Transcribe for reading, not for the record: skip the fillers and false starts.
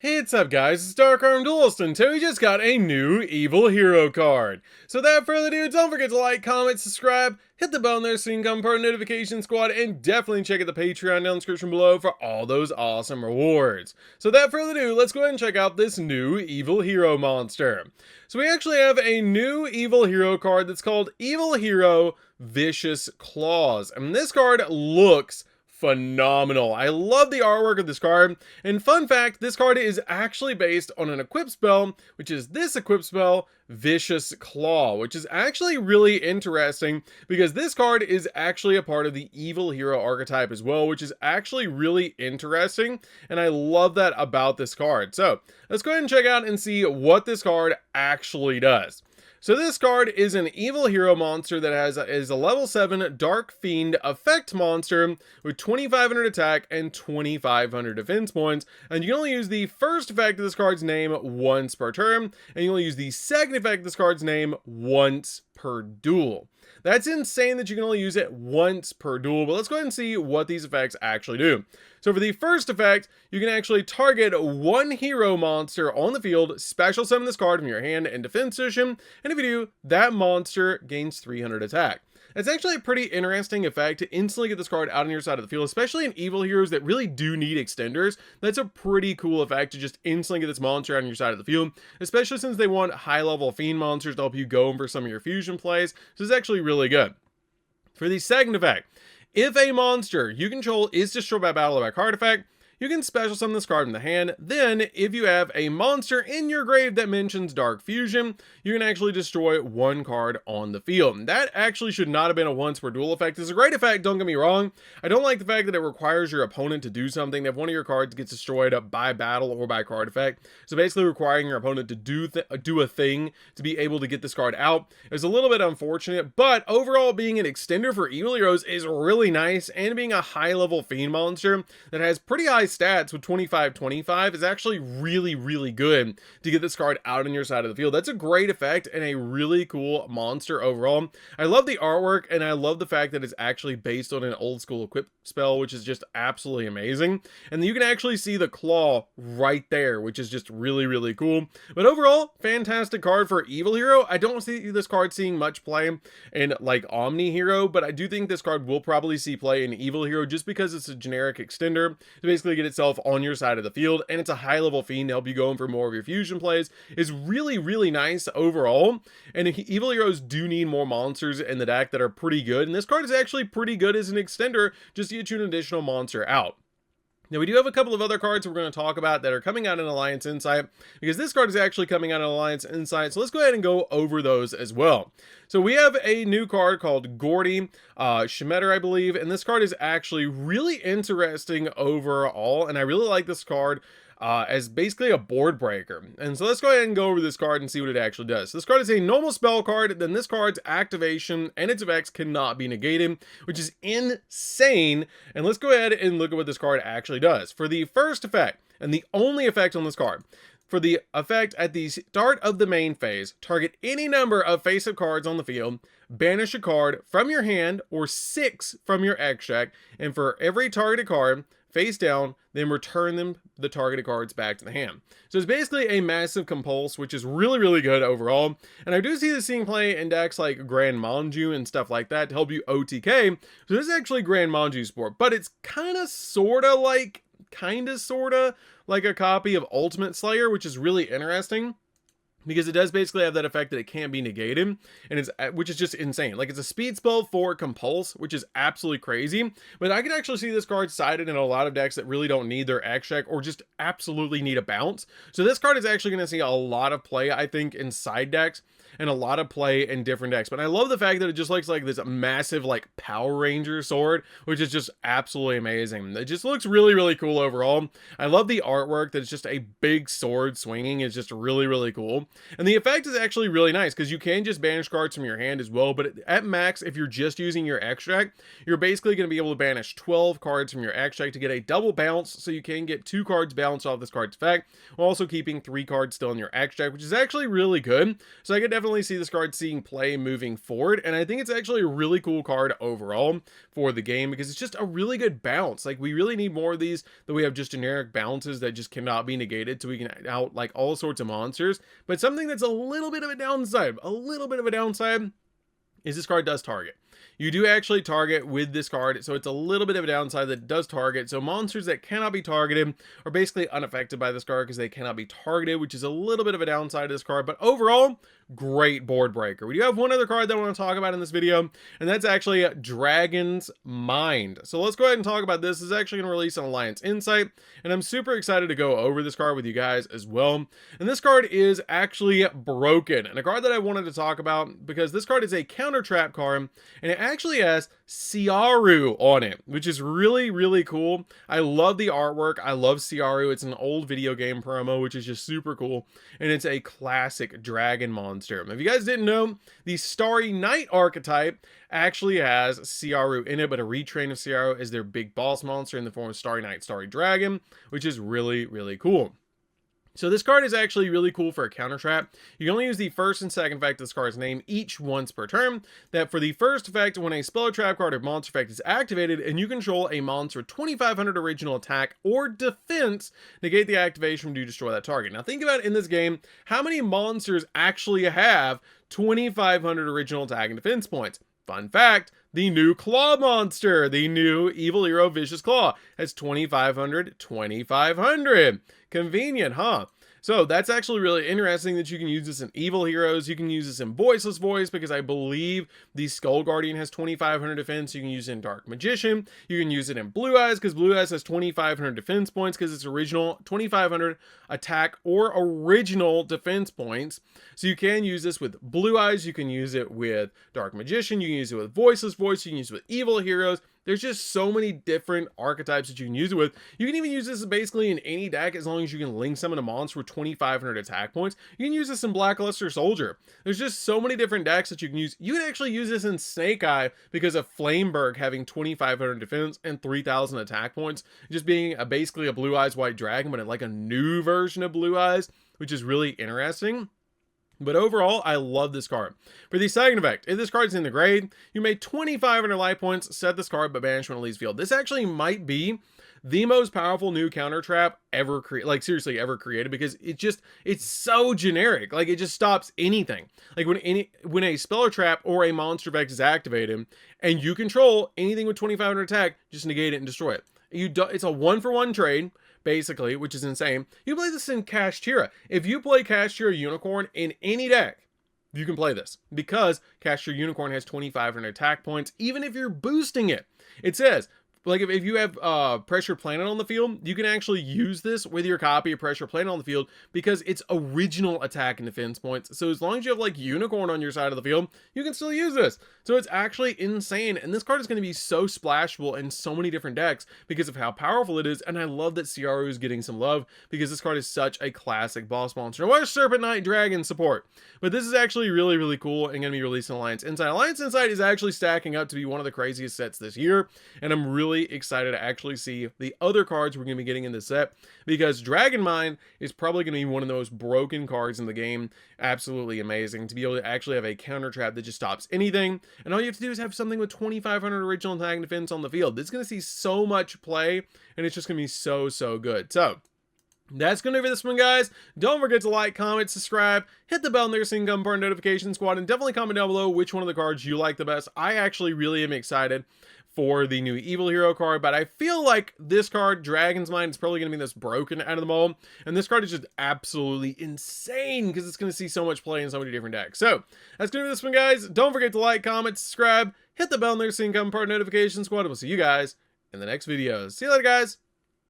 Hey, what's up guys, it's DarkArmedDuelist, and we just got a new evil hero card. So without further ado, don't forget to like, comment, subscribe, hit the bell on there so you can become part of the notification squad, and definitely check out the Patreon down in the description below for all those awesome rewards. So without further ado, let's go ahead and check out this new evil hero monster. So we actually have a new evil hero card that's called Evil Hero Vicious Claws, and this card looks phenomenal. I love the artwork of this card, and fun fact, this card is actually based on an equip spell, which is this equip spell, Vicious Claw, which is actually really interesting because this card is actually a part of the evil hero archetype as well, which is actually really interesting, and I love that about this card. So let's go ahead and check out and see what this card actually does. So this card is an evil hero monster that is a level 7 Dark Fiend effect monster with 2500 attack and 2500 defense points, and you can only use the first effect of this card's name once per turn, and you only use the second effect of this card's name once per duel. That's insane that you can only use it once per duel, but let's go ahead and see what these effects actually do. So for the first effect, you can actually target one hero monster on the field, special summon this card from your hand in defense position, and if you do, that monster gains 300 attack. It's actually a pretty interesting effect to instantly get this card out on your side of the field, especially in evil heroes that really do need extenders. That's a pretty cool effect to just instantly get this monster out on your side of the field, especially since they want high level fiend monsters to help you go for some of your fusion plays. So it's actually really good. For the second effect, if a monster you control is destroyed by battle or by card effect, you can special summon this card from the hand. Then, if you have a monster in your grave that mentions Dark Fusion, you can actually destroy one card on the field. That actually should not have been a once per duel effect. It's a great effect, don't get me wrong. I don't like the fact that it requires your opponent to do something if one of your cards gets destroyed by battle or by card effect. So basically requiring your opponent to do a thing to be able to get this card out is a little bit unfortunate, but overall being an extender for evil heroes is really nice, and being a high level fiend monster that has pretty high stats with 25-25 is actually really good to get this card out on your side of the field. That's a great effect and a really cool monster overall. I love the artwork, and I love the fact that it's actually based on an old school equip spell, which is just absolutely amazing. And you can actually see the claw right there, which is just really cool. But overall, fantastic card for evil hero. I don't see this card seeing much play in like Omni Hero, but I do think this card will probably see play in evil hero just because it's a generic extender to basically get itself on your side of the field, and it's a high level fiend to help you go in for more of your fusion plays. Is really nice overall, and evil heroes do need more monsters in the deck that are pretty good, and this card is actually pretty good as an extender just to get you an additional monster out. Now we do have a couple of other cards we're going to talk about that are coming out in Alliance Insight, because this card is actually coming out in Alliance Insight, so let's go ahead and go over those as well. So we have a new card called Gordy Shmetter, I believe, and this card is actually really interesting overall, and I really like this card as basically a board breaker. And so let's go ahead and go over this card and see what it actually does. So this card is a normal spell card, then this card's activation and its effects cannot be negated, which is insane. And let's go ahead and look at what this card actually does. For the first effect, and the only effect on this card, for the effect at the start of the main phase, target any number of face-up cards on the field, banish a card from your hand or 6 from your extract, and for every targeted card, face down, then return the targeted cards back to the hand. So it's basically a massive compulse, which is really good overall. And I do see this seeing play in decks like Grand Manju and stuff like that to help you OTK. So this is actually Grand Manju support, but it's kind of sorta like a copy of Ultimate Slayer, which is really interesting, because it does basically have that effect that it can't be negated, and which is just insane. Like, it's a speed spell for compulse, which is absolutely crazy. But I could actually see this card sided in a lot of decks that really don't need their extract or just absolutely need a bounce. So this card is actually going to see a lot of play, I think, in side decks, and a lot of play in different decks. But I love the fact that it just looks like this massive like Power Ranger sword, which is just absolutely amazing. It just looks really cool overall. I love the artwork that it's just a big sword swinging. It's just really cool. And the effect is actually really nice because you can just banish cards from your hand as well, but at max, if you're just using your extract, you're basically going to be able to banish 12 cards from your extract to get a double bounce, so you can get 2 cards bounced off this card's effect, while also keeping 3 cards still in your extract, which is actually really good. So I could definitely see this card seeing play moving forward, and I think it's actually a really cool card overall for the game because it's just a really good bounce. Like, we really need more of these, that we have just generic bounces that just cannot be negated, so we can out like all sorts of monsters. But something that's a little bit of a downside, is this card does target. You do actually target with this card, so it's a little bit of a downside that it does target. So monsters that cannot be targeted are basically unaffected by this card because they cannot be targeted, which is a little bit of a downside of this card. But overall, great board breaker. We do have one other card that I want to talk about in this video, and that's actually Dragon's Mind. So let's go ahead and talk about this. This is actually going to release an Alliance Insight, and I'm super excited to go over this card with you guys as well. And this card is actually broken, and a card that I wanted to talk about because this card is a counter trap card, and it actually has Ciaru on it, which is really, really cool. I love the artwork. I love Ciaru. It's an old video game promo, which is just super cool, and it's a classic dragon monster. If you guys didn't know, the Starry Night archetype actually has Ciaru in it, but a retrain of Ciaru is their big boss monster in the form of Starry Night Starry Dragon, which is really, really cool. So this card is actually really cool for a counter trap. You can only use the first and second effect of this card's name each once per turn. That for the first effect, when a spell, trap card, or monster effect is activated and you control a monster with 2500 original attack or defense, negate the activation when you destroy that target. Now think about it in this game, how many monsters actually have 2500 original attack and defense points? Fun fact, the new Claw monster, the new Evil Hero Vicious Claw, has 2500, 2500. Convenient, huh? So that's actually really interesting that you can use this in Evil Heroes. You can use this in Voiceless Voice because I believe the Skull Guardian has 2500 defense. You can use it in Dark Magician. You can use it in Blue Eyes because Blue Eyes has 2500 defense points because it's original 2500 attack or original defense points. So you can use this with Blue Eyes. You can use it with Dark Magician. You can use it with Voiceless Voice. You can use it with Evil Heroes. There's just so many different archetypes that you can use it with. You can even use this basically in any deck as long as you can link summon a monster with 2500 attack points. You can use this in Blackluster Soldier. There's just so many different decks that you can use. You can actually use this in Snake Eye because of Flameberg having 2500 defense and 3000 attack points. Just being basically a Blue Eyes White Dragon, but like a new version of Blue Eyes, which is really interesting. But overall, I love this card. For the second effect, if this card's in the grade, you made 2500 life points, set this card but banish when it leaves field. This actually might be the most powerful new counter trap ever created, like seriously ever created, because it's so generic. Like it just stops anything. Like when a spell or trap or a monster effect is activated and you control anything with 2500 attack, just negate it and destroy it. It's a 1-for-1 trade, basically, which is insane. You play this in Kashtira. If you play Kashtira Unicorn in any deck, you can play this because Kashtira Unicorn has 2500 attack points, even if you're boosting it. It says, like if you have Pressure Planet on the field, you can actually use this with your copy of Pressure Planet on the field because it's original attack and defense points. So as long as you have like Unicorn on your side of the field, you can still use this. So it's actually insane. And this card is going to be so splashable in so many different decks because of how powerful it is. And I love that Ciaru is getting some love because this card is such a classic boss monster. Now, where's Serpent Knight Dragon support? But this is actually really, really cool and going to be released in Alliance Insight. Alliance Insight is actually stacking up to be one of the craziest sets this year. And I'm really excited to actually see the other cards we're going to be getting in this set because Dragon Mind is probably going to be one of those broken cards in the game. Absolutely amazing to be able to actually have a counter trap that just stops anything, and all you have to do is have something with 2500 original attack and defense on the field. This is going to see so much play, and it's just going to be so good. So that's going to be this one, guys. Don't forget to like, comment, subscribe, hit the bell near so you can come part of notification squad, and definitely comment down below which one of the cards you like the best. I actually really am excited for the new Evil Hero card, but I feel like this card, Dragon's Mind, is probably going to be this broken out of them all, and this card is just absolutely insane because it's going to see so much play in so many different decks. So that's going to be this one, guys. Don't forget to like, comment, subscribe, hit the bell near so you can come part of notification squad, and we'll see you guys in the next videos. See you later, guys.